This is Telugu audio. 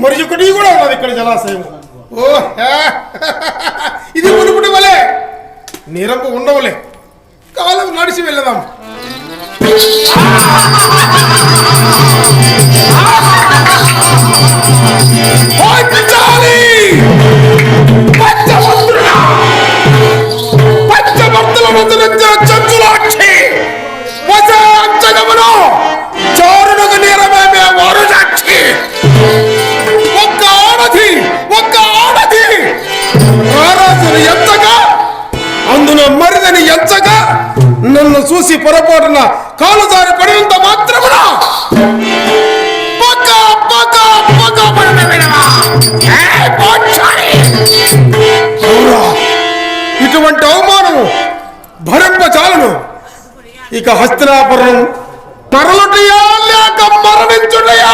మరి ఒకటి కూడా ఉన్నది ఇక్కడ జలాశయం. ఓ ఇది మునుపుటి వలే నీరంపు ఉండవలే. కాలం నడిచి వెళ్ళదాం. పంచభక్తుల చంచులాక్షి చారునకు నీరమేమే వారు సాక్షి. ఒక్క ఆడది రారాజుని ఎంతగా అందున మరిదని ఎంచగా నన్ను చూసి పొరపాటున కాలు జారి పడినంత మాత్రమున ఇటువంటి అవమానము భరింపచాలను. ఇక హస్తినాపురం తరలుటయా లేక మరణించుటయా?